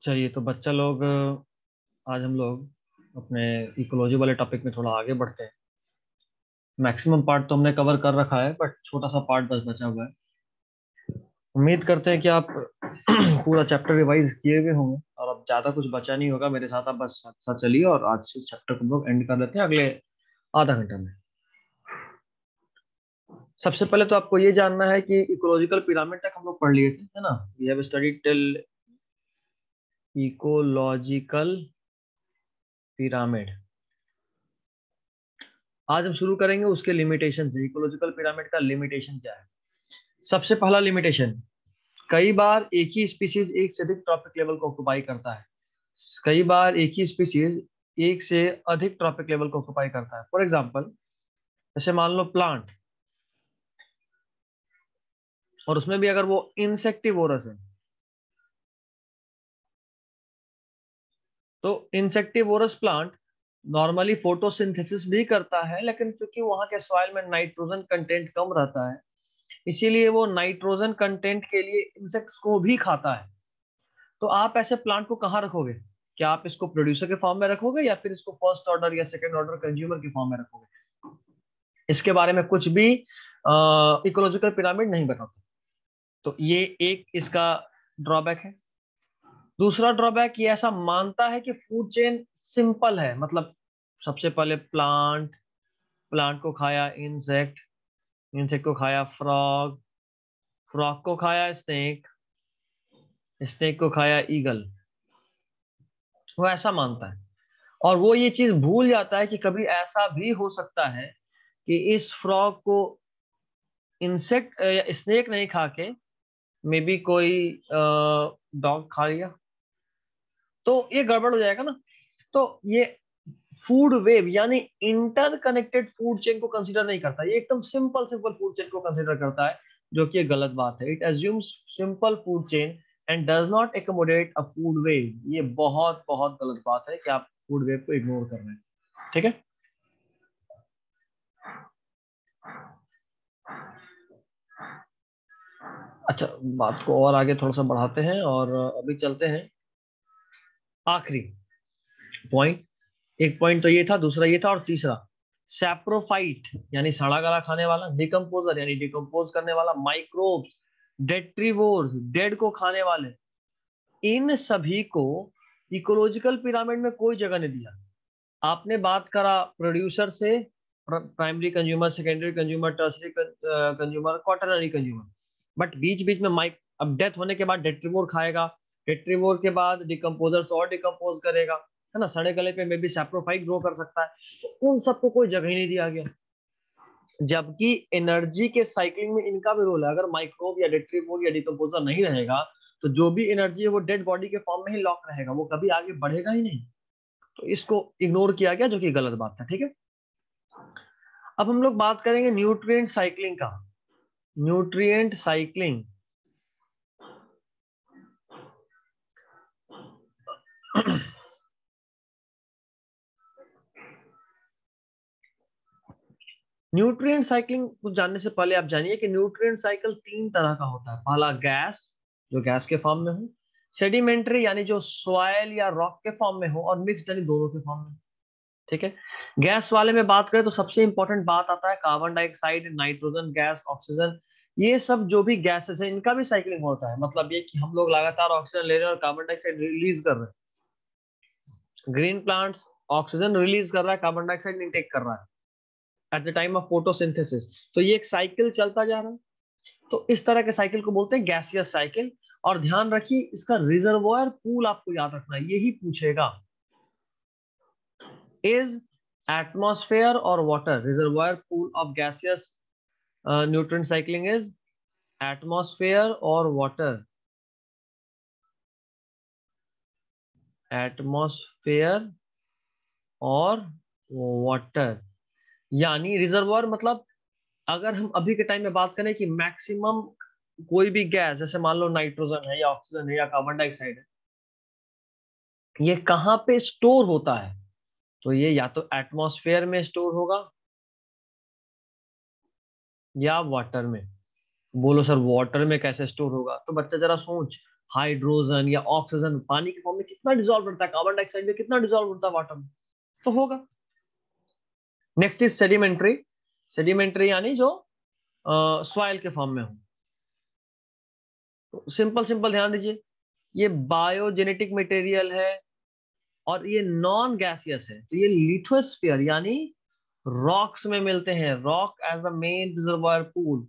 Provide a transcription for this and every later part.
चलिए तो बच्चा लोग, आज हम लोग अपने इकोलॉजी वाले टॉपिक में थोड़ा आगे बढ़ते हैं। मैक्सिमम पार्ट तो हमने कवर कर रखा है, बट छोटा सा पार्ट बस बचा हुआ है। उम्मीद करते हैं कि आप पूरा चैप्टर रिवाइज किए हुए होंगे और अब ज़्यादा कुछ बचा नहीं होगा मेरे साथ। आप बस साथ साथ चलिए और आज इस चैप्टर को हम लोग एंड कर लेते हैं अगले आधा घंटा में। सबसे पहले तो आपको ये जानना है कि इकोलॉजिकल पिरामिड तक हम लोग पढ़ लिए थे, है ना। We have studied till ecological pyramid. आज हम शुरू करेंगे उसके लिमिटेशन से। इकोलॉजिकल पिरामिड का लिमिटेशन क्या है? सबसे पहला लिमिटेशन, कई बार एक ही स्पीशीज एक से अधिक ट्रॉपिक लेवल को ऑक्युपाई करता है। कई बार एक ही स्पीशीज एक से अधिक ट्रॉपिक लेवल को ऑक्युपाई करता है। फॉर एग्जांपल, जैसे मान लो प्लांट, और उसमें भी अगर वो इंसेक्टिवोरस है, तो इंसेक्टिवोरस प्लांट नॉर्मली फोटोसिंथेसिस भी करता है, लेकिन क्योंकि वहां के सॉइल में नाइट्रोजन कंटेंट कम रहता है, इसीलिए वो नाइट्रोजन कंटेंट के लिए इंसेक्ट्स को भी खाता है। तो आप ऐसे प्लांट को कहाँ रखोगे? क्या आप इसको प्रोड्यूसर के फॉर्म में रखोगे या फिर इसको फर्स्ट ऑर्डर या सेकंड ऑर्डर कंज्यूमर के फॉर्म में रखोगे? इसके बारे में कुछ भी इकोलॉजिकल पिरामिड नहीं बताता। तो ये एक इसका ड्रॉबैक है। दूसरा ड्रॉबैक, ये ऐसा मानता है कि फूड चेन सिंपल है। मतलब सबसे पहले प्लांट, प्लांट को खाया इंसेक्ट, इंसेक्ट को खाया फ्रॉग, फ्रॉग को खाया स्नेक, स्नेक को खाया ईगल। वो ऐसा मानता है, और वो ये चीज भूल जाता है कि कभी ऐसा भी हो सकता है कि इस फ्रॉग को इंसेक्ट या स्नेक नहीं खा के मे बी कोई डॉग खा लिया, तो ये गड़बड़ हो जाएगा ना। तो ये फूड वेव यानी इंटरकनेक्टेड फूड चेन को कंसीडर नहीं करता, ये एकदम सिंपल सिंपल फूड चेन को कंसीडर करता है, जो कि ये गलत बात है। It assumes simple food chain and does not accommodate a food web. ये बहुत बहुत गलत बात है कि आप फूड वेव को इग्नोर कर रहे हैं। ठीक है। अच्छा, बात को और आगे थोड़ा सा बढ़ाते हैं और अभी चलते हैं आखिरी पॉइंट। एक पॉइंट तो ये था, दूसरा ये था, और तीसरा सैप्रोफाइट यानी सड़ा गला खाने वाला, डिकम्पोजर यानी डिकम्पोज करने वाला, माइक्रोब्स, डेट्रीवोर्स डेड को खाने वाले, इन सभी को इकोलॉजिकल पिरामिड में कोई जगह नहीं दिया। आपने बात करा प्रोड्यूसर से, primary consumer, secondary consumer, tertiary consumer, quaternary consumer, but बीच बीच में माइक, अब डेथ होने के बाद डेट्रीवोर खाएगा, डेट्रीवोर के बाद डिकम्पोजर्स और डिकम्पोज करेगा, है ना। सड़े गले पे मे बी सैप्रोफाइट ग्रो कर सकता है। तो उन सबको कोई जगह ही नहीं दिया गया, जबकि एनर्जी के साइकिलिंग में इनका भी रोल है। अगर माइक्रोब या डेट्रीवोर या डिकम्पोजर नहीं रहेगा, तो जो भी एनर्जी है वो डेड बॉडी के फॉर्म में ही लॉक रहेगा, वो कभी आगे बढ़ेगा ही नहीं। तो इसको इग्नोर किया गया, जो कि गलत बात था। ठीक है। अब हम लोग बात करेंगे न्यूट्रिएंट साइक्लिंग का। न्यूट्रिएंट साइक्लिंग न्यूट्रिएंट साइक्लिंग को जानने से पहले आप जानिए कि न्यूट्रिएंट साइकिल तीन तरह का होता है। पहला गैस, जो गैस के फॉर्म में हो, सेडिमेंट्री यानी जो सॉइल या रॉक के फॉर्म में हो, और मिक्स्ड यानी दोनों के फॉर्म में। ठीक है। गैस वाले में बात करें तो सबसे इंपॉर्टेंट बात आता है carbon dioxide, nitrogen gas, oxygen. ये सब जो भी गैसेस है इनका भी साइक्लिंग होता है। मतलब ये कि हम लोग लगातार ऑक्सीजन ले रहे हैं और कार्बन डाइऑक्साइड रिलीज कर रहे हैं। ग्रीन प्लांट्स ऑक्सीजन रिलीज कर रहा है, कार्बन डाइऑक्साइड इनटेक कर रहा है at the time of photosynthesis. तो ये एक साइकिल चलता जा रहा है। तो इस तरह के साइकिल को बोलते हैं गैसियस साइकिल। और ध्यान रखिए, इसका रिजर्वोयर पूल आपको याद रखना है, यही पूछेगा। इज एटमॉस्फेयर और water reservoir pool of gaseous nutrient cycling is atmosphere और वाटर। एटमॉस्फेयर और वाटर यानी रिजर्वोयर, मतलब अगर हम अभी के टाइम में बात करें कि मैक्सिमम कोई भी गैस, जैसे मान लो नाइट्रोजन है या ऑक्सीजन है या कार्बन डाइऑक्साइड है, ये कहाँ पे स्टोर होता है? तो ये या तो एटमॉस्फेयर में स्टोर होगा या वाटर में। बोलो सर वाटर में कैसे स्टोर होगा? तो बच्चा जरा सोच, हाइड्रोजन या ऑक्सीजन पानी के फॉर्म में कितना डिजोल्व होता है, कार्बन डाइऑक्साइड में कितना डिजोल्व होता है वाटर में, तो होगा। Next is sedimentary. सेडिमेंट्री यानी जो सॉइल के फॉर्म में हो। तो सिंपल सिंपल ध्यान दीजिए, ये बायोजेनेटिक मटेरियल है और ये नॉन गैसियस है, तो ये लिथोस्फीयर यानी रॉक्स में मिलते हैं, rock as the main reservoir pool.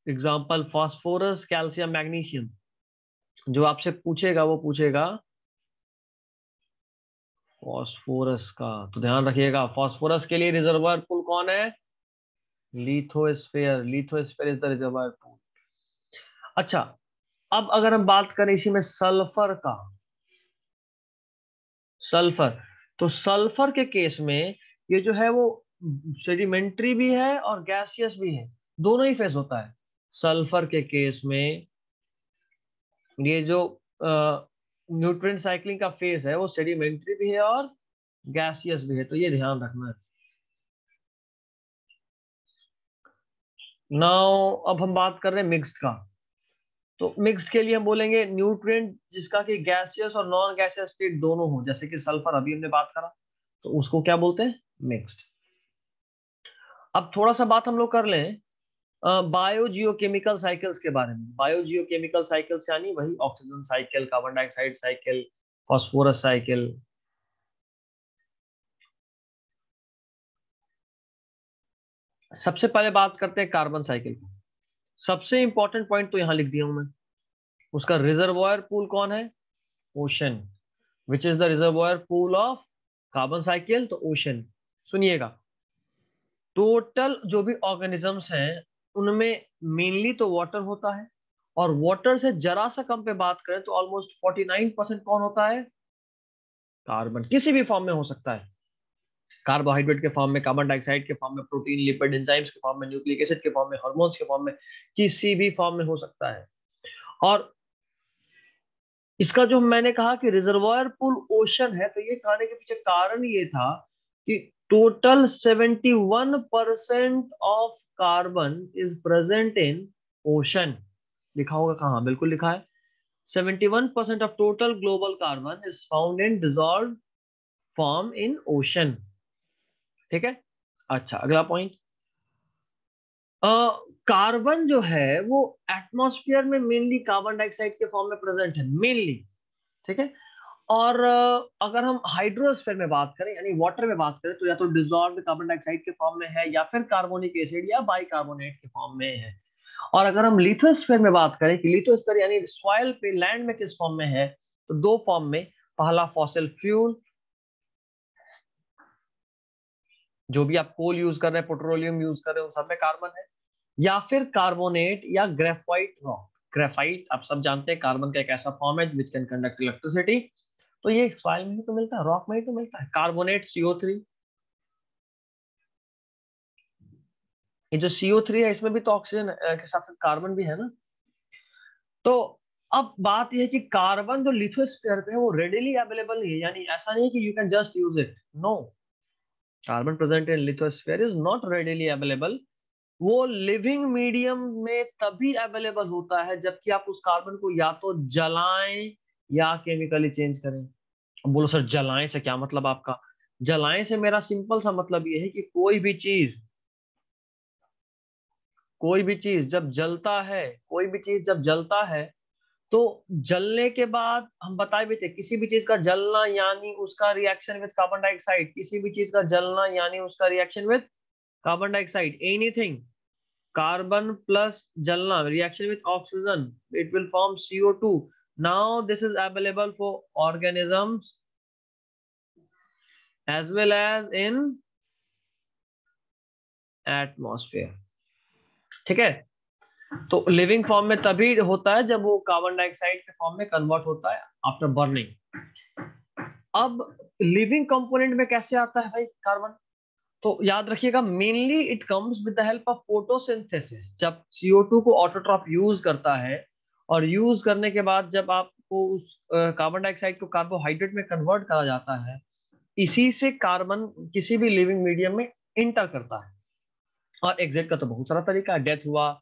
Example phosphorus, calcium, magnesium. जो आपसे पूछेगा वो पूछेगा फास्फोरस का, तो ध्यान रखिएगा फास्फोरस के लिए रिजर्वायर पूल कौन है, lithosphere. Lithosphere is the reservoir pool. अच्छा, अब अगर हम बात करें इसी में सल्फर का, सल्फर, तो सल्फर के केस में ये जो है वो सेडिमेंट्री भी है और गैसियस भी है, दोनों ही फेस होता है। सल्फर के केस में ये जो न्यूट्रिएंट साइक्लिंग का फेज है वो सेडिमेंट्री भी है और गैसियस भी है, तो ये ध्यान रखना है। नाउ अब हम बात कर रहे हैं मिक्स्ड का। तो मिक्स्ड के लिए हम बोलेंगे न्यूट्रिएंट जिसका कि गैसियस और नॉन गैसियस स्टेट दोनों हो, जैसे कि सल्फर अभी हमने बात करा, तो उसको क्या बोलते हैं, मिक्स्ड। अब थोड़ा सा बात हम लोग कर लें बायोजियोकेमिकल साइकिल्स के बारे में। बायोजियोकेमिकल साइकिल्स यानी वही oxygen cycle, carbon dioxide cycle, phosphorus cycle. सबसे पहले बात करते हैं कार्बन साइकिल की। सबसे इंपॉर्टेंट पॉइंट तो यहां लिख दिया हूं मैं, उसका रिजर्वायर पूल कौन है, ocean. Which is the reservoir pool of carbon cycle, तो ओशन। सुनिएगा, टोटल जो भी ऑर्गेनिजम्स हैं उनमें मेनली तो वाटर होता है, और वाटर से जरा सा कम पे बात करें तो ऑलमोस्ट 49% कौन होता है, कार्बन। किसी भी फॉर्म में हो सकता है, कार्बोहाइड्रेट के फॉर्म में, कार्बन डाइऑक्साइड के फॉर्म में, प्रोटीन, लिपिड, एंजाइम्स के फॉर्म में, न्यूक्लिक एसिड के फॉर्म में, हार्मोन्स के फॉर्म में, किसी भी फॉर्म में हो सकता है। और इसका जो मैंने कहा कि रिजर्वायर पूल ओशन है, तो ये कहने के पीछे कारण ये था कि total 71% of carbon is present in ocean. लिखा होगा कहाँ, बिल्कुल लिखा है, 71% of total global carbon is found in dissolve form in ocean. ठीक है। अच्छा, अगला पॉइंट, कार्बन जो है वो एटमॉस्फेयर में मेनली कार्बन डाइऑक्साइड के फॉर्म में प्रेजेंट है, मेनली। ठीक है। और अगर हम हाइड्रोस्फीयर में बात करें यानी वाटर में बात करें, तो या तो डिजॉल्व कार्बन डाइऑक्साइड के फॉर्म में है या फिर कार्बोनिक एसिड या बाइकार्बोनेट के फॉर्म में है। और अगर हम लिथोस्फीयर में बात करें कि लिथोस्फीयर यानी सॉइल पे, लैंड में किस फॉर्म में है, तो दो फॉर्म में, पहला फॉसिल फ्यूल, जो भी आप कोल यूज कर रहे हैं, पेट्रोलियम यूज कर रहे हो, सब में कार्बन है, या फिर कार्बोनेट या ग्रेफाइट रॉक। ग्रेफाइट आप सब जानते हैं कार्बन का एक ऐसा फॉर्म है विच कैन कंडक्ट इलेक्ट्रिसिटी, तो ये सॉइल में ही तो मिलता है, रॉक में ही तो मिलता है। कार्बोनेट CO3, ये जो CO3 है इसमें भी तो ऑक्सीजन के साथ साथ कार्बन भी है ना। तो अब बात यह है कि कार्बन जो लिथोस्फीयर पे है वो रेडिली अवेलेबल नहीं है, यानी ऐसा नहीं है कि you can just use it, no. Carbon present in lithosphere is not readily available. वो लिविंग मीडियम में तभी अवेलेबल होता है जबकि आप उस कार्बन को या तो जलाएं या केमिकली चेंज करें। अब बोलो सर जलाएं से क्या मतलब आपका, जलाएं से मेरा सिंपल सा मतलब ये है कि कोई भी चीज जब जलता है, कोई भी चीज जब जलता है, तो जलने के बाद हम बताए भी थे, किसी भी चीज का जलना यानी उसका रिएक्शन विद कार्बन डाइऑक्साइड, किसी भी चीज का जलना यानी उसका reaction with carbon dioxide, anything carbon plus jalna reaction with oxygen, it will form CO2. Now this is available for organisms as well as in atmosphere. ठीक है। तो लिविंग फॉर्म में तभी होता है जब वो कार्बन डाइऑक्साइड के फॉर्म में कन्वर्ट होता है आफ्टर बर्निंग। अब लिविंग कंपोनेंट में कैसे आता है भाई कार्बन, तो याद रखिएगा mainly it comes with the help of photosynthesis. जब CO2 को ऑटोट्रॉप यूज करता है और यूज करने के बाद जब आपको उस कार्बन डाइऑक्साइड को कार्बोहाइड्रेट में कन्वर्ट करा जाता है, इसी से कार्बन किसी भी लिविंग मीडियम में इंटर करता है। और एग्जिट का तो बहुत सारा तरीका है, डेथ हुआ,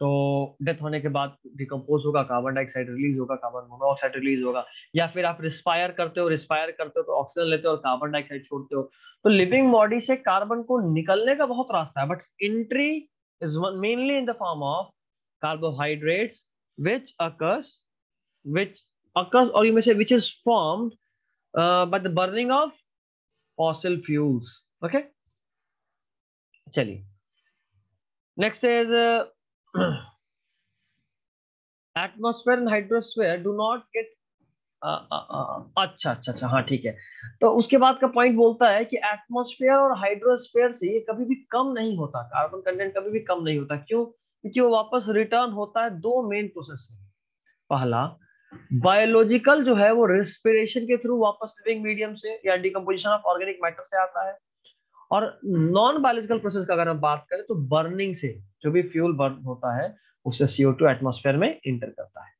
तो डेथ होने के बाद डिकम्पोज होगा, कार्बन डाइऑक्साइड रिलीज होगा, कार्बन मोनोऑक्साइड रिलीज होगा, या फिर आप रिस्पायर करते हो तो ऑक्सीजन लेते हो और कार्बन डाइऑक्साइड छोड़ते हो। तो लिविंग बॉडी से कार्बन को निकलने का बहुत रास्ता है, but entry is mainly in the form of carbohydrates which occurs which or you may say which is formed by the burning of fossil fuels. Okay, चलिए next is atmosphere and hydrosphere do not get अच्छा अच्छा अच्छा, हाँ ठीक है। तो उसके बाद का पॉइंट बोलता है कि एटमॉस्फेयर और हाइड्रोस्फेयर से ये कभी भी कम नहीं होता, कार्बन कंटेंट कभी भी कम नहीं होता। क्यों? क्योंकि वो वापस रिटर्न होता है दो मेन प्रोसेस से। पहला, बायोलॉजिकल जो है वो रेस्पिरेशन के थ्रू वापस लिविंग मीडियम से या डिकम्पोजिशन ऑफ ऑर्गेनिक मैटर से आता है। और नॉन बायोलॉजिकल प्रोसेस का अगर हम बात करें तो बर्निंग से जो भी फ्यूल बर्न होता है उससे CO2 एटमॉस्फेयर में इंटर करता है।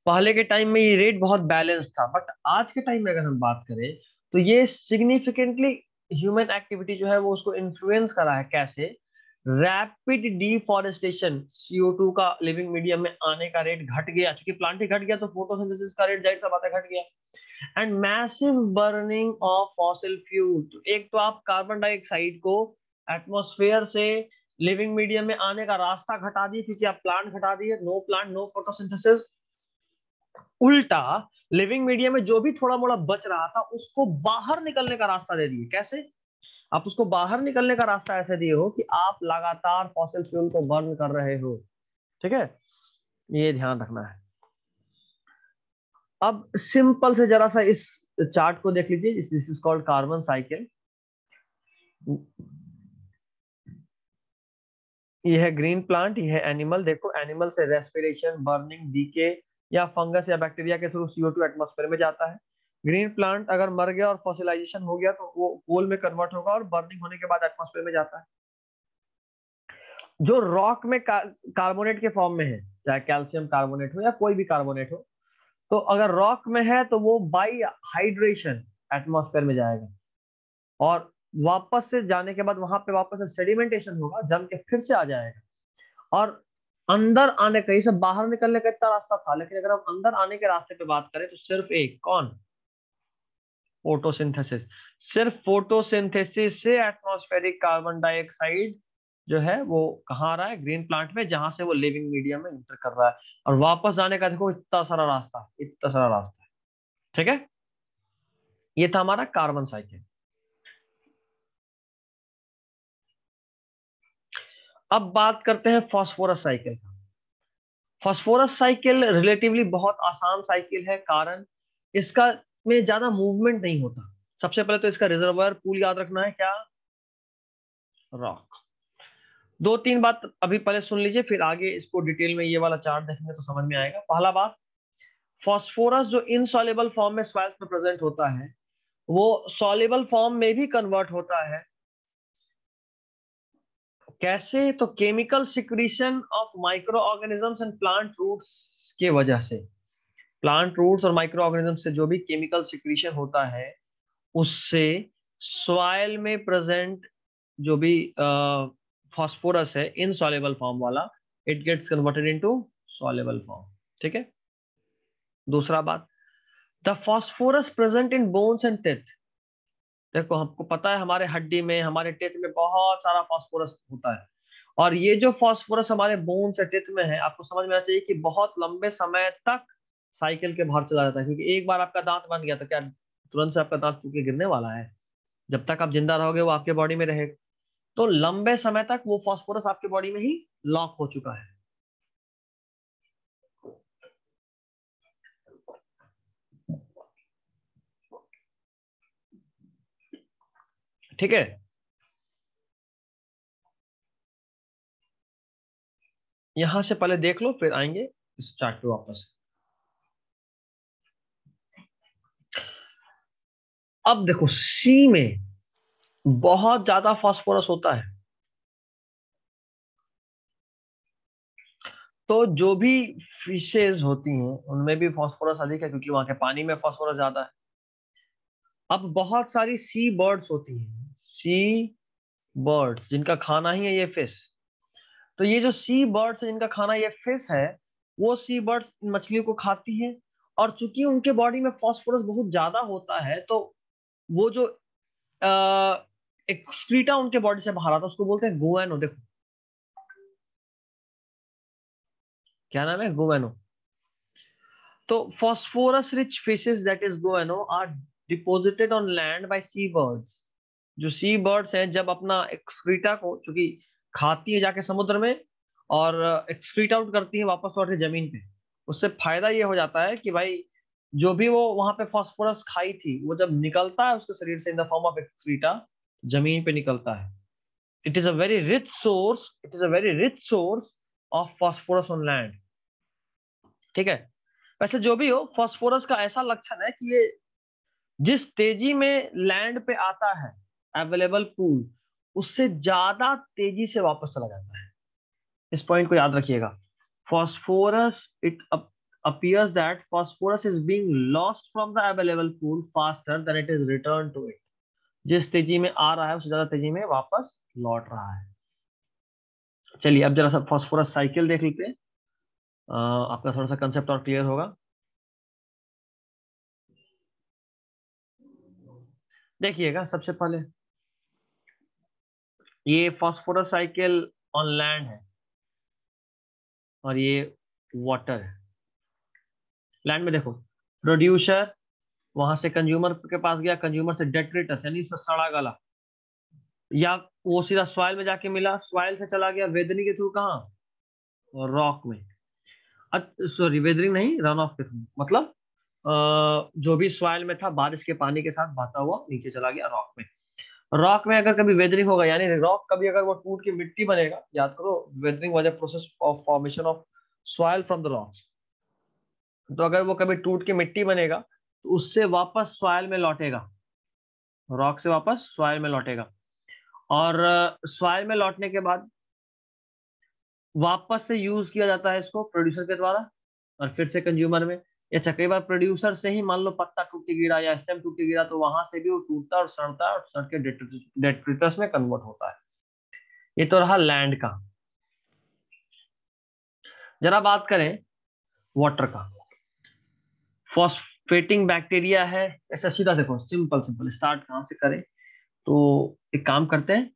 पहले के टाइम में ये रेट बहुत बैलेंस था, बट आज के टाइम में अगर हम बात करें तो ये सिग्निफिकेंटली ह्यूमन एक्टिविटी जो है वो उसको इन्फ्लुएंस कर रहा है। कैसे? रैपिड डिफॉरेस्टेशन, CO2 का लिविंग मीडियम में आने का रेट घट गया, क्योंकि प्लांट ही घट गया तो फोटोसिंथेसिस का रेट जाहिर सा बात है घट गया। And massive burning of fossil fuel, तो एक तो आप कार्बन डाइऑक्साइड को एटमॉस्फेयर से लिविंग मीडियम में आने का रास्ता घटा दिए क्योंकि आप प्लांट घटा दिए, नो प्लांट नो फोटोसिंथेसिस। उल्टा लिविंग मीडियम में जो भी थोड़ा मोड़ा बच रहा था उसको बाहर निकलने का रास्ता दे दिए। कैसे? आप उसको बाहर निकलने का रास्ता ऐसे दिए हो कि आप लगातार फॉसिल फ्यूल को बर्न कर रहे हो। ठीक है, ये ध्यान रखना है। अब सिंपल से जरा सा इस चार्ट को देख लीजिए, this is called carbon cycle. ये है ग्रीन प्लांट, ये है एनिमल। देखो एनिमल से रेस्पिरेशन, बर्निंग, डीके या फंगस या बैक्टीरिया के थ्रू CO2 एटमॉस्फेयर में जाता है। ग्रीन प्लांट अगर मर गया और फॉसिलाइजेशन हो गया तो वो कोल में कन्वर्ट होगा और बर्निंग होने के बाद एटमॉस्फेयर में जाता है। जो रॉक में कार्बोनेट के फॉर्म में है, चाहे कैल्शियम कार्बोनेट हो या कोई भी कार्बोनेट हो, तो अगर रॉक में है तो वो बाई हाइड्रेशन एटमॉस्फेयर में जाएगा और वापस से जाने के बाद वहां पे वापस से सेडिमेंटेशन होगा, जम के फिर से आ जाएगा। और अंदर आने का, ये सब बाहर निकलने का इतना रास्ता था, लेकिन अगर हम अंदर आने के रास्ते पे बात करें तो सिर्फ एक, कौन? फोटोसिंथेसिस। सिर्फ फोटोसिंथेसिस से एटमॉस्फेरिक कार्बन डाइऑक्साइड जो है वो कहाँ आ रहा है? ग्रीन प्लांट में, जहां से वो लिविंग मीडियम में इंटर कर रहा है। और वापस जाने का देखो इतना सारा रास्ता, इतना सारा रास्ता है। ठीक है, ये था हमारा कार्बन साइकिल। अब बात करते हैं फास्फोरस साइकिल का। फास्फोरस साइकिल रिलेटिवली बहुत आसान साइकिल है, कारण इसका में ज्यादा मूवमेंट नहीं होता। सबसे पहले तो इसका रिजर्वायर पूल याद रखना है, क्या? रॉक। दो तीन बात अभी पहले सुन लीजिए, फिर आगे इसको डिटेल में ये वाला चार्ट देखेंगे तो समझ में आएगा। पहला बात, फास्फोरस जो इनसॉल्युबल फॉर्म में सॉइल्स में प्रेजेंट होता है वो सॉल्युबल फॉर्म में भी कन्वर्ट होता है। कैसे? तो chemical secretion of micro organisms and plant roots के वजह से। प्लांट रूट्स और माइक्रो ऑर्गेनिज्म से जो भी केमिकल सिक्रीशन होता है उससे सॉइल में प्रेजेंट जो भी फास्फोरस है इनसॉल्युबल फॉर्म वाला, it gets converted into soluble form. ठीक है। दूसरा बात, the phosphorus present in bones and teeth. देखो हमको पता है हमारे हड्डी में, हमारे टेथ में बहुत सारा फास्फोरस होता है, और ये जो फास्फोरस हमारे बोन्स या टेथ में है, आपको समझ में आना चाहिए कि बहुत लंबे समय तक साइकिल के बाहर चला जाता है। क्योंकि एक बार आपका दांत बन गया तो क्या तुरंत से आपका दांत टूट के गिरने वाला है? जब तक आप जिंदा रहोगे वो आपके बॉडी में रहेगा। तो लंबे समय तक वो फास्फोरस आपके बॉडी में ही लॉक हो चुका है। ठीक है, यहां से पहले देख लो फिर आएंगे इस चार्ट पे वापस। अब देखो सी में बहुत ज्यादा फास्फोरस होता है, तो जो भी फिशेज होती हैं उनमें भी फास्फोरस अधिक है क्योंकि वहां के पानी में फास्फोरस ज्यादा है। अब बहुत सारी सी बर्ड्स होती हैं, सी बर्ड्स जिनका खाना ही है ये फिश, तो ये जो सी बर्ड्स है जिनका खाना ये फिश है, वो सी बर्ड्स मछलियों को खाती हैं, और चूंकि उनके बॉडी में फास्फोरस बहुत ज्यादा होता है, तो वो जो एक्सक्रीटा उनके बॉडी से बाहर आता है उसको बोलते हैं गोएनो। देखो क्या नाम है, गोएनो। तो phosphorus rich fishes that is guano are deposited on land by seabirds। जो सी बर्ड्स हैं जब अपना एक्सक्रीटा को, चूंकि खाती है जाके समुद्र में और एक्सक्रीट आउट करती है वापस लौट के जमीन पे, उससे फायदा ये हो जाता है कि भाई जो भी वो वहां पे फास्फोरस खाई थी वो जब निकलता है उसके शरीर से in the form of excreta, जमीन पे निकलता है। It is a very rich source, it is a very rich source of phosphorus on land. ठीक है। वैसे जो भी हो, फास्फोरस का ऐसा लक्षण है कि ये जिस तेजी में लैंड पे आता है अवेलेबल पूल, उससे ज्यादा तेजी से वापस चला जाता है। इस पॉइंट को याद रखिएगा। phosphorus it appears that phosphorus is being lost from the available pool faster than it is returned to it। जिस तेजी में आ रहा है उससे ज्यादा तेजी में वापस लौट रहा है। चलिए अब जरा सा फास्फोरस साइकिल देख लेते हैं, आपका थोड़ा सा कंसेप्ट और क्लियर होगा। देखिएगा सबसे पहले ये फास्फोरस साइकिल ऑन लैंड है और ये वाटर है। लैंड में देखो, प्रोड्यूसर वहां से कंज्यूमर के पास गया, कंज्यूमर से डेट्रिटस यानी उसका सड़ा गला, या वो सीधा सॉइल में जाके मिला, सॉइल से चला गया वेदरिंग के थ्रू कहाँ, रॉक में। सॉरी वेदरिंग नहीं, रन ऑफ के थ्रू, मतलब जो भी सॉइल में था बारिश के पानी के साथ बहता हुआ नीचे चला गया रॉक में। रॉक में अगर कभी वेदरिंग होगा, यानी रॉक कभी अगर वो टूट के मिट्टी बनेगा, याद करो weathering was a process of formation of soil from the rocks. तो अगर वो कभी टूट के मिट्टी बनेगा तो उससे वापस सॉइल में लौटेगा, रॉक से वापस सॉइल में लौटेगा, और सॉइल में लौटने के बाद वापस से यूज किया जाता है इसको प्रोड्यूसर के द्वारा, और फिर से कंज्यूमर में। अच्छा, कई बार प्रोड्यूसर से ही मान लो पत्ता टूट के गिरा या स्टेम टूट के गिरा, तो वहां से भी वो टूटता और सड़ता है और सड़ के डेट्रिटस में कन्वर्ट होता है। ये तो रहा लैंड का। जरा बात करें वाटर का। फॉस्फेटिंग बैक्टीरिया है, ऐसा सीधा देखो, सिंपल सिंपल स्टार्ट कहाँ से करें, तो एक काम करते हैं,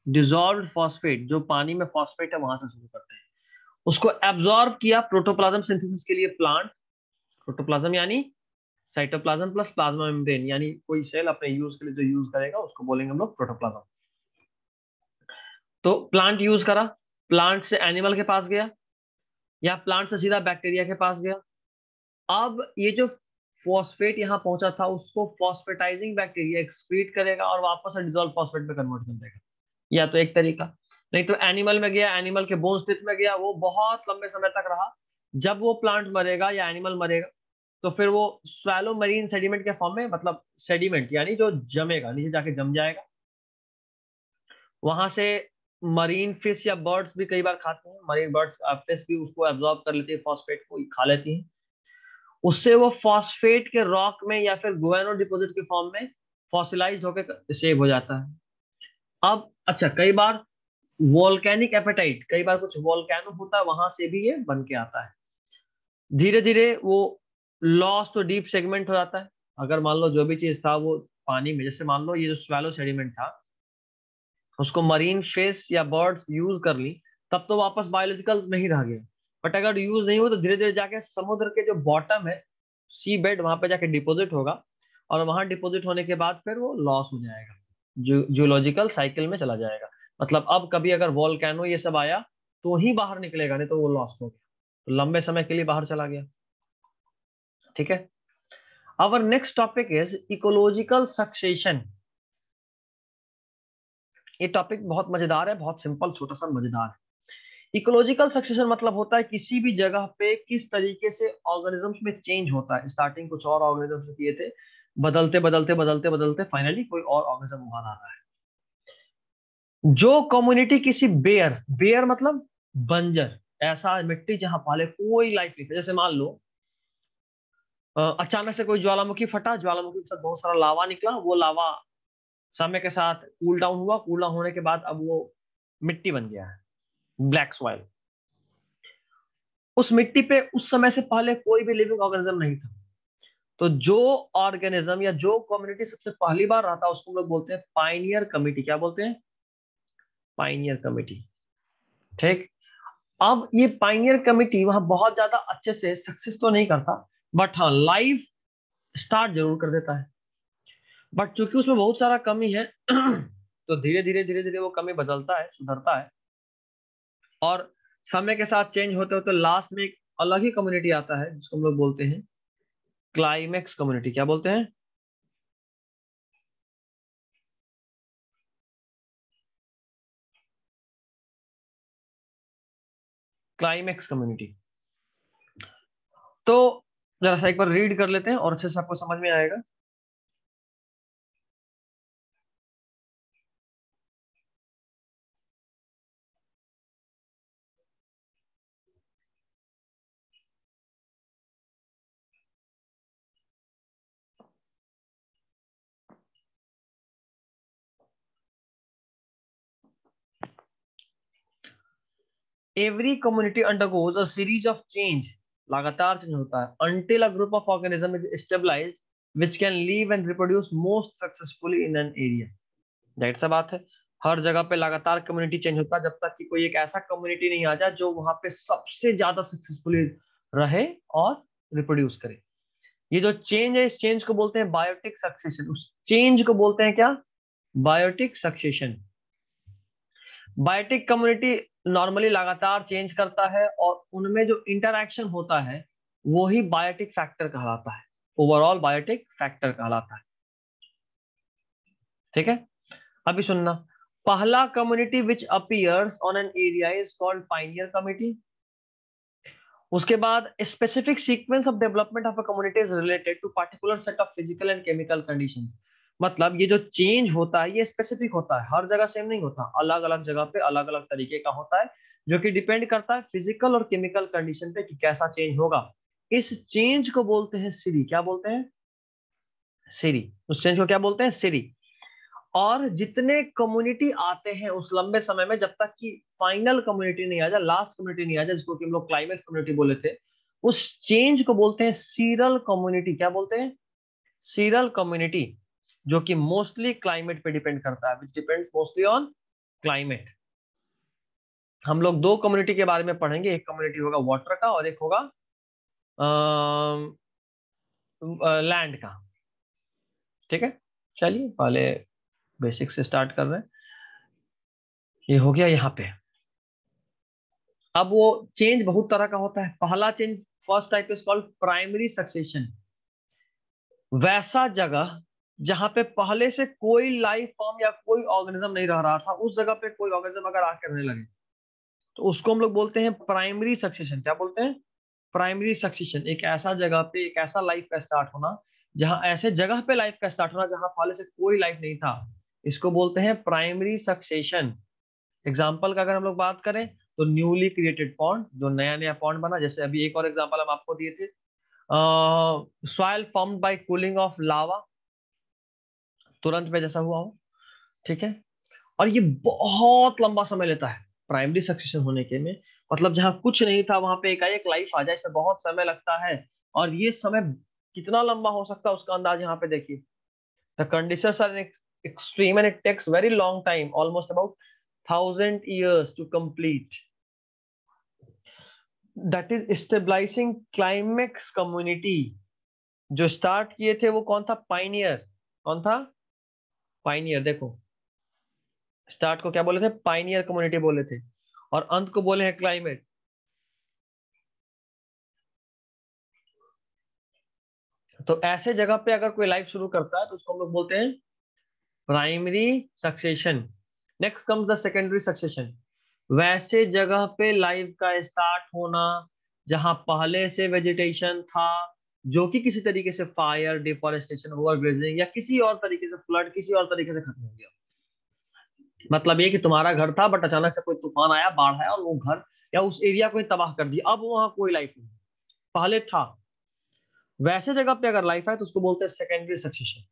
डिजॉल्व्ड फॉस्फेट, जो पानी में फॉस्फेट है वहां से शुरू करते हैं। उसको एब्जॉर्ब किया प्रोटोप्लाज्म सिंथेसिस के लिए प्लांट। प्रोटोप्लाज्म यानी साइटोप्लाज्म प्लस प्लाज्मा मेम्ब्रेन, यानी कोई सेल अपने यूज के लिए जो यूज करेगा उसको बोलेंगे हम लोग प्रोटोप्लाज्म। तो प्लांट यूज करा, प्लांट से एनिमल के पास गया या प्लांट से सीधा बैक्टीरिया के पास गया। अब ये जो फॉस्फेट यहाँ पहुंचा था उसको फॉस्फेटाइजिंग बैक्टीरिया एक्सक्रीट करेगा और वापस से डिजोल्व फॉस्फेट में कन्वर्ट कर देगा। या तो एक तरीका, नहीं तो एनिमल में गया, एनिमल के बोन स्टिच में गया, वो बहुत लंबे समय तक रहा। जब वो प्लांट मरेगा या एनिमल मरेगा तो फिर वो स्वैलो मरीन सेडिमेंट के फॉर्म में, मतलब सेडिमेंट यानी जो जमेगा, नीचे जाके जम जाएगा। वहां से मरीन फिश या बर्ड्स भी कई बार खाते हैं, मरीन बर्ड्स फिश भी उसको एब्जॉर्ब कर लेती है, फॉस्फेट को खा लेती हैं। उससे वो फॉस्फेट के रॉक में या फिर गुएनो डिपॉजिट के फॉर्म में फॉसिलाइज होकर सेव हो जाता है। अब अच्छा, कई बार वोल्केनिक एपेटाइट, कई बार कुछ वोल्केनो होता है वहां से भी ये बन के आता है। धीरे धीरे वो लॉस तो डीप सेगमेंट हो जाता है। अगर मान लो जो भी चीज था वो पानी में, जैसे मान लो ये जो स्वैलो सेडिमेंट था उसको मरीन फिश या बर्ड्स यूज कर ली, तब तो वापस बायोलॉजिकल में ही रह गया। बट अगर यूज नहीं हो तो धीरे धीरे जाके समुद्र के जो बॉटम है, सी बेड, वहां पे जाके डिपॉजिट होगा, और वहां डिपॉजिट होने के बाद फिर वो लॉस हो जाएगा, जियोलॉजिकल साइकिल में चला जाएगा। मतलब अब कभी अगर वॉल्केनो ये सब आया तो ही बाहर निकलेगा, नहीं तो वो लॉस हो गया, तो लंबे समय के लिए बाहर चला गया। ठीक है। Our next topic is ecological succession. ये टॉपिक बहुत मजेदार है, बहुत सिंपल, छोटा सा मजेदार है। इकोलॉजिकल सक्सेशन मतलब होता है किसी भी जगह पे किस तरीके से ऑर्गेनिजम्स में चेंज होता है। स्टार्टिंग कुछ और ऑर्गेनिजम्स किए थे, बदलते बदलते बदलते बदलते फाइनली कोई और ऑर्गेनिज्म उभर आ रहा है। जो कम्युनिटी किसी बेयर, बेयर मतलब बंजर, ऐसा मिट्टी जहां पहले कोई लाइफ नहीं था, जैसे मान लो अचानक से कोई ज्वालामुखी फटा, ज्वालामुखी के साथ बहुत सारा लावा निकला, वो लावा समय के साथ कूल डाउन हुआ, कूल डाउन होने के बाद अब वो मिट्टी बन गया है। Black soil. उस मिट्टी पे उस समय से पहले कोई भी लिविंग ऑर्गेनिज्म नहीं था। तो जो ऑर्गेनिज्म या जो कम्युनिटी सबसे पहली बार रहा था उसको हम लोग बोलते हैं पाइनियर कमिटी। क्या बोलते हैं? Pioneer committee. ठीक। अब ये पाइनियर कमिटी वहां बहुत ज्यादा अच्छे से सक्सेस तो नहीं करता, बट हाँ लाइफ स्टार्ट जरूर कर देता है। बट चूंकि उसमें बहुत सारा कमी है तो धीरे धीरे वो कमी बदलता है, सुधरता है, और समय के साथ चेंज होते होते लास्ट में एक अलग ही कम्युनिटी आता है जिसको हम लोग बोलते हैं क्लाइमेक्स कम्युनिटी। क्या बोलते हैं? Climax community. तो जरा सा एक बार रीड कर लेते हैं और अच्छे से आपको समझ में आएगा। Every community undergoes a series of change, लगातार चेंज होता है, until a group of organism is stabilized which can live and reproduce most successfully in an area। जाहिर सा बात है, हर जगह पे लगातार कम्युनिटी चेंज होता है जब तक कि कोई एक ऐसा कम्युनिटी नहीं आ जाए जो वहां पे सबसे ज्यादा सक्सेसफुली रहे और रिप्रोड्यूस करे। ये जो चेंज है इस चेंज को बोलते हैं बायोटिक सक्सेशन। उस चेंज को बोलते हैं क्या? Biotic succession. Biotic community normally लगातार चेंज करता है और उनमें जो इंटरैक्शन होता है वो ही बायोटिक फैक्टर कहलाता है, ओवरऑल बायोटिक फैक्टर कहलाता है। ठीक है, अभी सुनना। पहला community which appears on an area is called pioneer community. उसके बाद specific sequence of development of a community is related to particular set of physical and chemical conditions. मतलब ये जो चेंज होता है ये स्पेसिफिक होता है, हर जगह सेम नहीं होता, अलग अलग जगह पे अलग अलग तरीके का होता है, जो कि डिपेंड करता है फिजिकल और केमिकल कंडीशन पे कि कैसा चेंज होगा। इस चेंज को बोलते हैं सीरी। क्या बोलते हैं? सीरी। उस चेंज को क्या बोलते हैं? सीरी। और जितने कम्युनिटी आते हैं उस लंबे समय में, जब तक कि फाइनल कम्युनिटी नहीं आ जाए, लास्ट कम्युनिटी नहीं आ जाए, जिसको कि हम लोग क्लाइमेक्स कम्युनिटी बोले थे, उस चेंज को बोलते हैं सीरल कम्युनिटी। क्या बोलते हैं? सीरल कम्युनिटी, जो कि मोस्टली क्लाइमेट पे डिपेंड करता है, which depends mostly on climate. हम लोग दो कम्युनिटी के बारे में पढ़ेंगे, एक कम्युनिटी होगा वाटर का और एक होगा लैंड का। ठीक है, चलिए पहले बेसिक से स्टार्ट कर रहे हैं। ये हो गया यहाँ पे। अब वो चेंज बहुत तरह का होता है। पहला change, first type is called primary succession. वैसा जगह जहां पे पहले से कोई लाइफ फॉर्म या कोई ऑर्गेनिज्म नहीं रह रहा था, उस जगह पे कोई ऑर्गेनिज्म अगर आके रहने लगे तो उसको हम लोग बोलते हैं प्राइमरी सक्सेशन। क्या बोलते हैं? Primary succession. एक ऐसा जगह पे एक ऐसा लाइफ का स्टार्ट होना, जहां ऐसे जगह पे लाइफ का स्टार्ट होना जहां पहले से कोई लाइफ नहीं था, इसको बोलते हैं प्राइमरी सक्सेशन। एग्जाम्पल का अगर हम लोग बात करें तो न्यूली क्रिएटेड पॉन्ड, जो नया नया पॉन्ड बना, जैसे अभी एक और एग्जांपल हम आपको दिए थे, soil formed by cooling of lava, तुरंत में जैसा हुआ हो। ठीक है, और ये बहुत लंबा समय लेता है प्राइमरी सक्सेशन होने के में। मतलब जहां कुछ नहीं था वहां पे एकाएक लाइफ आ जाए, इसमें बहुत समय लगता है। और ये समय कितना लंबा हो सकता है उसका अंदाज यहाँ पे देखिए। The conditions are extreme and it takes very long time, almost about 1000 years to complete. That is stabilising climax community. जो स्टार्ट किए थे वो कौन था? पाइनियर। कौन था? पाइनियर। देखो, स्टार्ट को क्या बोले थे? पाइनियर कम्युनिटी बोले थे, और अंत को बोले हैं क्लाइमेट। तो ऐसे जगह पे अगर कोई लाइफ शुरू करता है तो उसको हम लोग बोलते हैं primary succession. Next comes the secondary succession. वैसे जगह पे लाइफ का स्टार्ट होना जहां पहले से वेजिटेशन था, जो कि किसी तरीके से फायर, डिफॉरेस्टेशन, ओवरग्रेजिंग या किसी और तरीके से फ्लड, किसी और तरीके से खत्म हो गया। मतलब ये कि तुम्हारा घर था बट अचानक से कोई तूफान आया, बाढ़ आया और वो घर या उस एरिया को ही तबाह कर दिया, अब वहां कोई लाइफ नहीं, पहले था। वैसे जगह पे अगर लाइफ है तो उसको बोलते हैं सेकेंडरी सक्सेशन।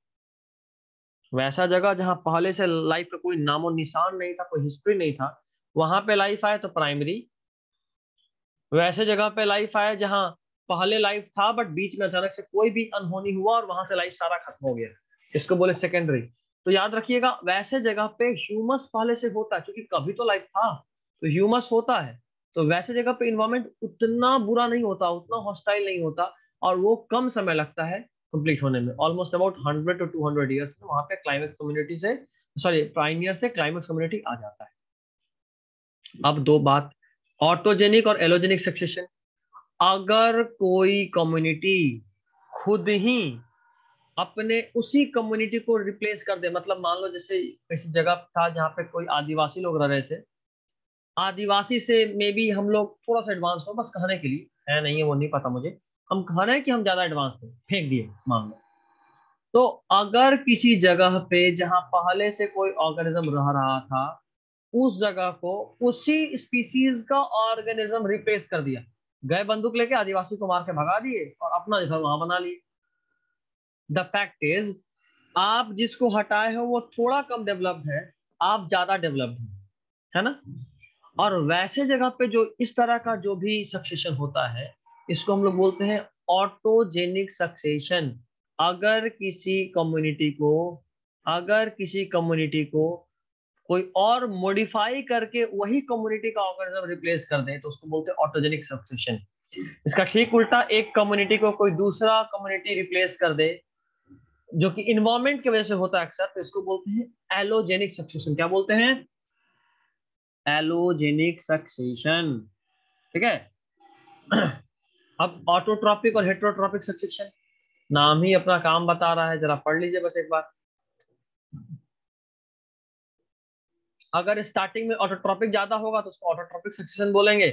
वैसा जगह जहां पहले से लाइफ का कोई नामो निशान नहीं था, कोई हिस्ट्री नहीं था, वहां पे लाइफ आए तो प्राइमरी, वैसे जगह पे लाइफ आए जहां पहले लाइफ था बट बीच में अचानक से कोई भी अनहोनी हुआ और वहां से लाइफ सारा खत्म हो गया, इसको बोले सेकेंडरी। तो याद रखिएगा वैसे जगह पे ह्यूमस पहले से होता है, क्योंकि कभी तो लाइफ था, तो ह्यूमस होता है। तो वैसे जगह पे इन्वायरमेंट उतना बुरा नहीं होता, उतना हॉस्टाइल नहीं होता, और वो कम समय लगता है कंप्लीट होने में, ऑलमोस्ट अबाउट 100 to 200 ईयर्स में वहां पे क्लाइमेक्स कम्युनिटी से, सॉरी प्राइमियर से क्लाइमेक्स कम्युनिटी आ जाता है। अब दो बात, ऑटोजेनिक और एलोजेनिक सक्सेशन। अगर कोई कम्युनिटी खुद ही अपने उसी कम्युनिटी को रिप्लेस कर दे, मतलब मान लो जैसे किसी जगह था जहाँ पे कोई आदिवासी लोग रह रहे थे, आदिवासी से मे बी हम लोग थोड़ा सा एडवांस हो, बस कहने के लिए, है नहीं है वो नहीं पता मुझे, हम कह रहे हैं कि हम ज्यादा एडवांस थे, फेंक दिए मान लो। तो अगर किसी जगह पे जहां पहले से कोई ऑर्गेनिज्म रह रहा था, उस जगह को उसी स्पीसीज का ऑर्गेनिज्म रिप्लेस कर दिया, गए बंदूक लेके आदिवासी को मार के भगा दिए और अपना घर वहां बना लिए। द फैक्ट इज, आप जिसको हटाए हो वो थोड़ा कम डेवलप्ड है, आप ज्यादा डेवलप्ड है ना। और वैसे जगह पे जो इस तरह का जो भी सक्सेशन होता है, इसको हम लोग बोलते हैं ऑटोजेनिक सक्सेशन। अगर किसी कम्युनिटी को अगर किसी कम्युनिटी को कोई और मॉडिफाई करके वही कम्युनिटी का ऑर्गेनिज्म रिप्लेस कर दे तो उसको बोलते हैं ऑटोजेनिक सक्सेशन। इसका ठीक उल्टा, एक कम्युनिटी को कोई दूसरा कम्युनिटी रिप्लेस कर दे जो कि इन्वायरमेंट की वजह से होता है अक्सर, तो इसको बोलते हैं एलोजेनिक सक्सेशन। क्या बोलते हैं? Allogenic succession. ठीक है। अब ऑटोट्रॉपिक और हेटेरोट्रॉपिक सक्सेशन, नाम ही अपना काम बता रहा है, जरा पढ़ लीजिए बस एक बार। अगर स्टार्टिंग में ऑटोट्रॉपिक ज्यादा होगा तो उसको ऑटोट्रॉपिक सक्सेशन बोलेंगे।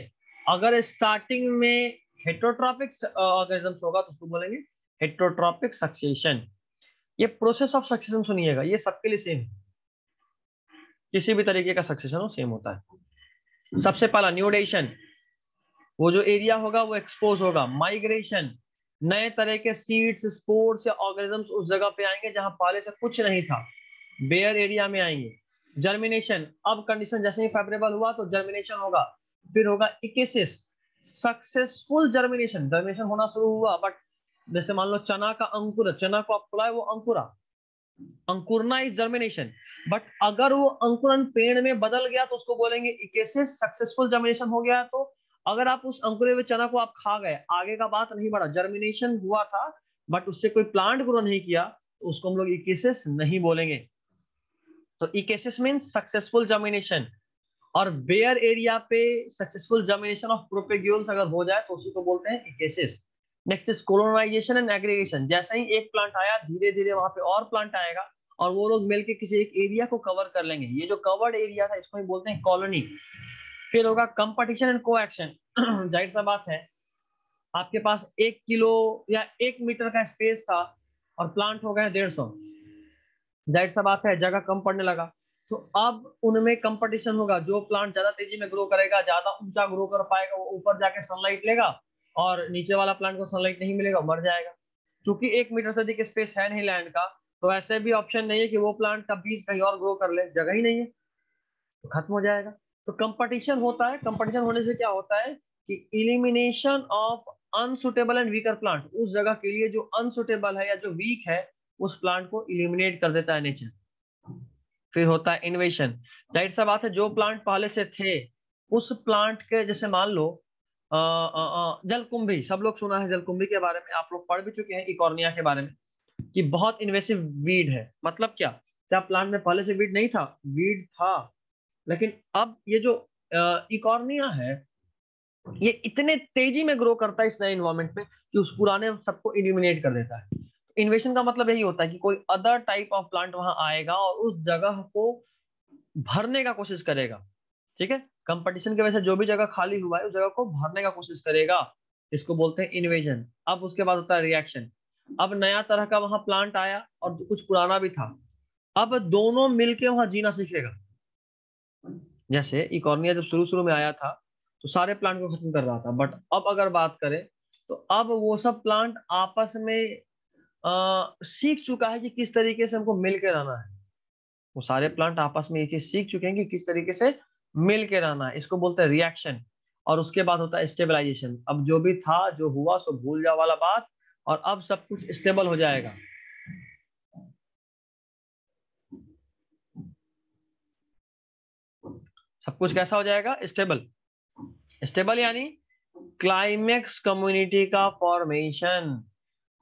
अगर स्टार्टिंग में हेटेरोट्रॉपिक ऑर्गेनिजम्स होगा तो उसको बोलेंगे हेटेरोट्रॉपिक सक्सेशन। ये प्रोसेस ऑफ सक्सेशन सुनिएगा, ये सबके लिए सेम, किसी भी तरीके का सक्सेशन हो सेम होता है। सबसे पहला न्यूडेशन, वो जो एरिया होगा वो एक्सपोज होगा। माइग्रेशन, नए तरह के सीड्स, स्पोर्स या ऑर्गेनिजम्स उस जगह पे आएंगे जहां पहले से कुछ नहीं था, बेयर एरिया में आएंगे। जर्मिनेशन, अब कंडीशन जैसे ही फेवरेबल हुआ तो जर्मिनेशन होगा। फिर होगा इकेसिस, सक्सेसफुल जर्मिनेशन, जर्मिनेशन होना शुरू हुआ, बट जैसे मान लो चना का अंकुर, चना को आप फुलाए वो अंकुरा, अंकुरना इज जर्मिनेशन। बट अगर वो अंकुरन पेड़ में बदल गया तो उसको बोलेंगे इकेसिस, सक्सेसफुल जर्मिनेशन हो गया। तो अगर आप उस अंकुरे हुए चना को आप खा गए, आगे का बात नहीं बढ़ा, जर्मिनेशन हुआ था बट उससे कोई प्लांट ग्रो नहीं किया, तो उसको हम लोग इकेसिस नहीं बोलेंगे। तो इकेसिस मीन्स सक्सेसफुल जर्मिनेशन। और बेयर एरिया पे सक्सेसफुल जर्मिनेशन ऑफ प्रोपेग्यूल्स अगर हो जाए तो उसी को बोलते हैं ecesis. Next is colonisation and aggregation, जैसे ही एक प्लांट आया धीरे धीरे वहां पे और प्लांट आएगा और वो लोग मिलके किसी एक एरिया को कवर कर लेंगे, ये जो कवर्ड एरिया था इसको ही बोलते हैं कॉलोनी। फिर होगा कंपटीशन एंड कोएक्शन। जाहिर सा बात है, आपके पास 1 किलो या 1 मीटर का स्पेस था और प्लांट हो गए 150, जाहिर सा बात है जगह कम पड़ने लगा। तो अब उनमें कंपटीशन होगा, जो प्लांट ज्यादा तेजी में ग्रो करेगा, ज्यादा ऊंचा ग्रो कर पाएगा, वो ऊपर जाके सनलाइट लेगा, और नीचे वाला प्लांट को सनलाइट नहीं मिलेगा, मर जाएगा। क्योंकि 1 मीटर से अधिक स्पेस है नहीं लैंड का, तो ऐसे भी ऑप्शन नहीं है कि वो प्लांट का बीज कहीं और ग्रो कर ले, जगह ही नहीं है, तो खत्म हो जाएगा। तो कंपटीशन होता है, कंपटीशन होने से क्या होता है कि elimination of unsuitable and weaker plant, उस जगह के लिए जो अनसुटेबल है या जो वीक है उस प्लांट को इलिमिनेट कर देता है नेचर। फिर होता है इन्वेशन, जाहिर सा बात है जो प्लांट पहले से थे उस प्लांट के, जैसे मान लो जलकुंभी, सब लोग सुना है जलकुंभी के बारे में, आप लोग पढ़ भी चुके हैं इकॉर्निया के बारे में, कि बहुत इन्वेसिव वीड है। मतलब क्या, क्या प्लांट में पहले से वीड नहीं था? वीड था, लेकिन अब ये जो इकॉर्निया है ये इतने तेजी में ग्रो करता है इस नए इन्वायरमेंट में कि उस पुराने सबको इलिमिनेट कर देता है। इन्वेशन का मतलब यही होता है कि कोई अदर टाइप ऑफ प्लांट वहां आएगा और उस जगह को भरने का कोशिश करेगा। ठीक है, कंपटीशन की वजह से जो भी जगह खाली हुआ है उस जगह को भरने का कोशिश करेगा, इसको बोलते हैं इन्वेजन। अब उसके बाद होता है रिएक्शन, अब नया तरह का वहां प्लांट आया और कुछ पुराना भी था, अब दोनों मिलके वहां जीना सीखेगा। जैसे इकॉर्निया जब शुरू शुरू में आया था तो सारे प्लांट को खत्म कर रहा था, बट अब अगर बात करें तो अब वो सब प्लांट आपस में सीख चुका है कि किस तरीके से हमको मिल के रहना है। वो सारे प्लांट आपस में ये चीज सीख चुके हैं कि किस तरीके से मिल के रहना है, इसको बोलते हैं रिएक्शन। और उसके बाद होता है स्टेबलाइजेशन। अब जो भी था जो हुआ सो भूल जाओ वाला बात, और अब सब कुछ स्टेबल हो जाएगा। सब कुछ कैसा हो जाएगा? स्टेबल। स्टेबल यानी क्लाइमेक्स कम्युनिटी का फॉर्मेशन।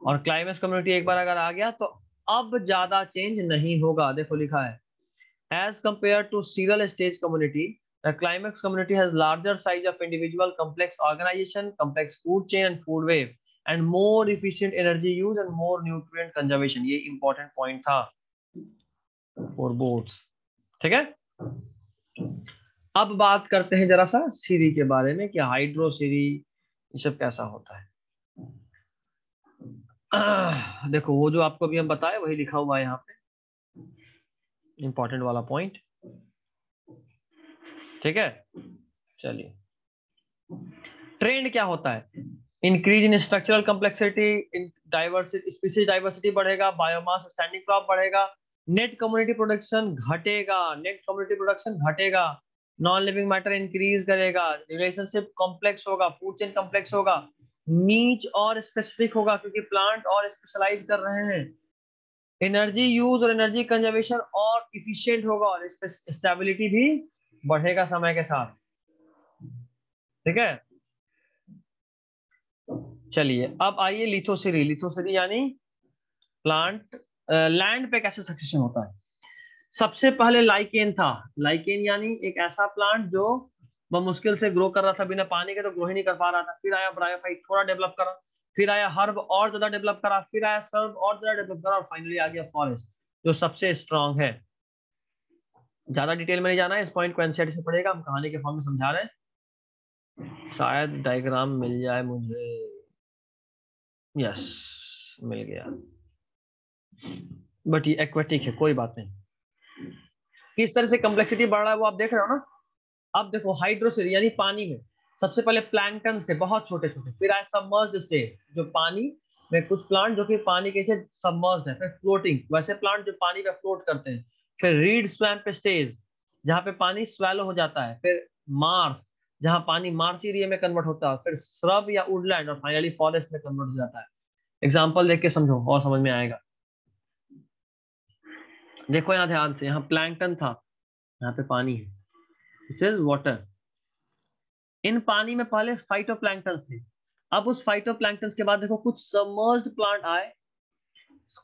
और क्लाइमेक्स कम्युनिटी एक बार अगर आ गया तो अब ज्यादा चेंज नहीं होगा। देखो लिखा है, as compared to serial stage community, the climax community has larger size of individual, complex organization, complex food chain and food wave, and more efficient energy use and more nutrient conservation. ये important point था for both। ठीक है। अब बात करते हैं जरा सा सीरी के बारे में कि हाइड्रो सीरी ये सब कैसा होता है। देखो वो जो आपको अभी हम बताए वही लिखा हुआ है यहाँ पे, इंपॉर्टेंट वाला पॉइंट। ठीक है, चलिए। ट्रेंड क्या होता है? Increase in structural complexity, in diversity, species diversity बढ़ेगा, बायोमास स्टैंडिंग क्रॉप बढ़ेगा, नेट कम्युनिटी प्रोडक्शन घटेगा, नेट कम्युनिटी प्रोडक्शन घटेगा, नॉन लिविंग मैटर इंक्रीज करेगा, रिलेशनशिप कॉम्प्लेक्स होगा, फूड चेन कॉम्प्लेक्स होगा, नीच और स्पेसिफिक होगा क्योंकि प्लांट और स्पेशलाइज कर रहे हैं, एनर्जी यूज और एनर्जी कंजर्वेशन और इफिशिएंट होगा, और स्टेबिलिटी भी बढ़ेगा समय के साथ। ठीक है, चलिए अब आइए लिथोसिरी। लिथोसिरी यानी प्लांट लैंड पे कैसे सक्सेशन होता है। सबसे पहले लाइकेन था। लाइकेन यानी एक ऐसा प्लांट जो मुश्किल से ग्रो कर रहा था, बिना पानी के तो ग्रो ही नहीं कर पा रहा था। फिर आया ब्रायोफाइट, थोड़ा डेवलप करा, फिर आया हर्ब और ज्यादा डेवलप करा, फिर आया सर्ब और ज्यादा डेवलप करा, और फाइनली आ गया फॉरेस्ट जो सबसे स्ट्रांग है। ज्यादा डिटेल में नहीं जाना है, इस पॉइंट को एनसीईआरटी से पढ़ेगा, हम कहानी के फॉर्म में समझा रहे हैं। शायद डायग्राम मिल जाए मुझे। यस, मिल गया। बट ये एक्वेटिक है, कोई बात नहीं। किस तरह से कम्प्लेक्सिटी बढ़ रहा है वो आप देख रहे हो ना। अब देखो हाइड्रोसिल यानी पानी में सबसे पहले प्लैंक्टन थे बहुत छोटे छोटे, फिर आए सबमर्ज्ड स्टेज जो पानी में कुछ प्लांट जो कि पानी के नीचे सबमर्ज्ड है, फिर फ्लोटिंग वैसे प्लांट जो पानी में फ्लोट करते हैं, फिर रीड स्वैम्प स्टेज जहाँ पे पानी स्वेलो हो जाता है, फिर मार्स जहाँ पानी मार्स एरिया में कन्वर्ट होता है, फिर श्रब या वुडलैंड, और फाइनली फॉरेस्ट में कन्वर्ट हो जाता है। एग्जाम्पल देख के समझो और समझ में आएगा। देखो यहाँ ध्यान से, यहाँ प्लैंक्टन था, यहाँ पे पानी है, दिस इज वाटर। इन पानी में पहले फाइटोप्लैंक्टन थे। अब उस फाइटोप्लैंक्टन के बाद देखो कुछ सबमर्ज्ड प्लांट आए।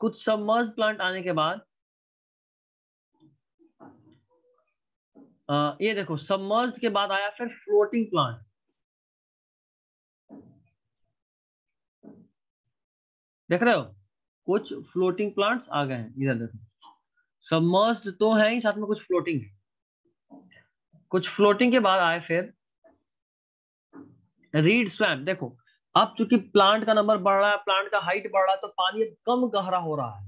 कुछ सबमर्ज्ड प्लांट आने के बाद ये देखो सबमर्ज्ड के बाद आया फिर फ्लोटिंग प्लांट। देख रहे हो, कुछ फ्लोटिंग प्लांट्स आ गए हैं, इधर देखो। सबमर्ज्ड तो है ही, साथ में कुछ फ्लोटिंग है। कुछ फ्लोटिंग के बाद आए फिर रीड स्वैम्प। देखो अब चूंकि प्लांट का नंबर बढ़ रहा है, प्लांट का हाइट बढ़ रहा है, तो पानी अब कम गहरा हो रहा है।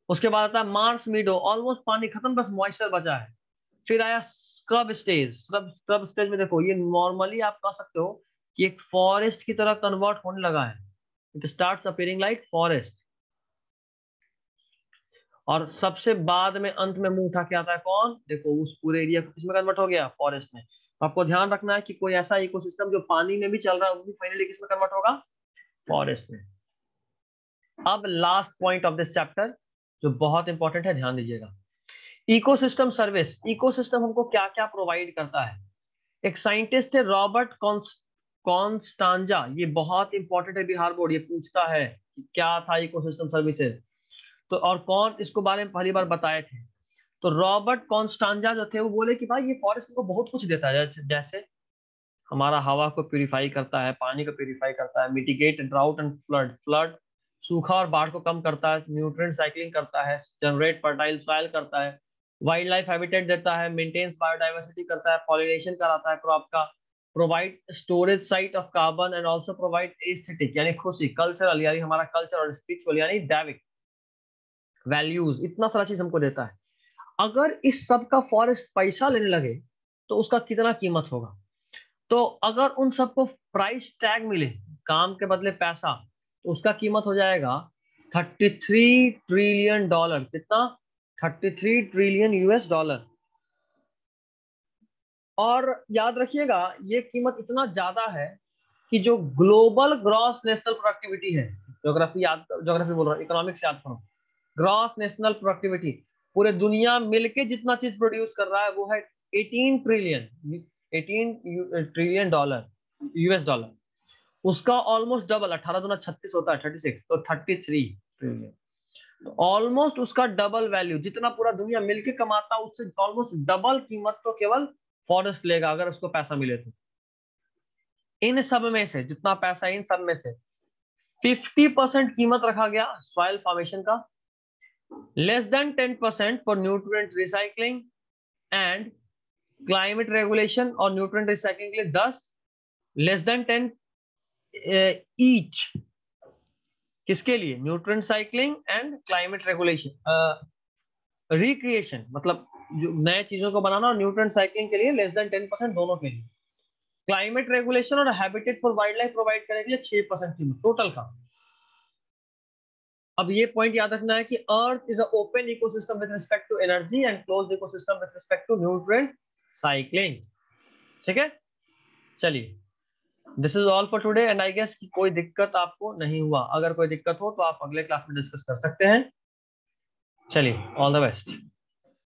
उसके बाद आता है मार्स मीडो, ऑलमोस्ट पानी खत्म, बस मॉइस्चर बचा है। फिर आया स्क्रब स्टेज। स्क्रब स्टेज में देखो ये नॉर्मली आप कह सकते हो कि एक फॉरेस्ट की तरह कन्वर्ट होने लगा है। It starts appearing like forest. और सबसे बाद में अंत में मुंह उठा के आता है कौन? देखो उस पूरे एरिया को किसमें कन्वर्ट हो गया? फॉरेस्ट में। तो आपको ध्यान रखना है कि कोई ऐसा इकोसिस्टम जो पानी में भी चल रहा है वो भी फाइनली किसमें कन्वर्ट होगा? फॉरेस्ट में। अब last point of this chapter जो बहुत इंपॉर्टेंट है, ध्यान दीजिएगा। Ecosystem service. इकोसिस्टम हमको क्या क्या प्रोवाइड करता है? एक साइंटिस्ट है रॉबर्ट कॉन्स्टांजा, ये बहुत इंपॉर्टेंट है, बिहार बोर्ड ये पूछता है कि क्या था इकोसिस्टम सर्विसेज। तो और कौन इसको बारे में पहली बार बताए थे? तो रॉबर्ट कॉन्स्टांजा जो थे वो बोले कि भाई ये फॉरेस्ट को बहुत कुछ देता है, जैसे हमारा हवा को प्यूरिफाई करता है, पानी को प्यूरिफाई करता है, मिटिगेट ड्राउट एंड फ्लड, सूखा और बाढ़ को कम करता है, न्यूट्रिएंट साइक्लिंग करता है, जनरेट फर्टाइल सॉइल करता है, वाइल्ड लाइफ हैबिटेट देता है, मेंटेन्स बायोडाइवर्सिटी करता है, पॉलिनेशन कराता है क्रॉप का, provide storage site of carbon and also provide aesthetic यानी खुशी, कल्चरल यानी हमारा कल्चर, और स्पिरिचुअल यानी दैविक वैल्यूज, इतना सारा चीज हमको देता है। अगर इस सब का फॉरेस्ट पैसा लेने लगे तो उसका कितना कीमत होगा? तो अगर उन सबको प्राइस टैग मिले, काम के बदले पैसा, तो उसका कीमत हो जाएगा 33 ट्रिलियन डॉलर। कितना? 33 ट्रिलियन यूएस डॉलर। और याद रखिएगा ये कीमत इतना ज्यादा है कि जो ग्लोबल ग्रॉस नेशनल प्रोडक्टिविटी है, ज्योग्राफी बोल रहा हूँ, इकोनॉमिक्स याद करो, ग्रॉस नेशनल प्रोडक्टिविटी पूरे दुनिया मिलके जितना चीज प्रोड्यूस कर रहा है वो है 18 ट्रिलियन डॉलर, यूएस डॉलर। उसका ऑलमोस्ट डबल, 18 दूना 36 होता है, 36 तो 33 ट्रिलियन। तो ऑलमोस्ट उसका डबल वैल्यू, जितना पूरा दुनिया मिलके कमाता है उससे ऑलमोस्ट डबल कीमत तो केवल फॉरेस्ट लेगा अगर उसको पैसा मिले तो। इन सब में से जितना पैसा, इन सब में से 50% कीमत रखा गया सॉइल फॉर्मेशन का, less than 10% for nutrient recycling and climate regulation, और न्यूट्रिएंट रिसाइकलिंग के लिए 10, लेस देन 10 ईच किसके लिए, nutrient cycling and climate regulation, recreation मतलब जो नए चीजों को बनाना, और न्यूट्रिएंट साइक्लिंग के लिए लेस देन 10% दोनों के लिए। क्लाइमेट रेगुलेशन और habitat for wild life provide करने के लिए 6% कीमत टोटल का। अब ये पॉइंट याद रखना है कि earth is a open ecosystem with respect to energy and closed ecosystem with respect to nutrient cycling. ठीक है, चलिए, this is all for today and I guess कि कोई दिक्कत आपको नहीं हुआ। अगर कोई दिक्कत हो तो आप अगले क्लास में डिस्कस कर सकते हैं। चलिए, ऑल द बेस्ट।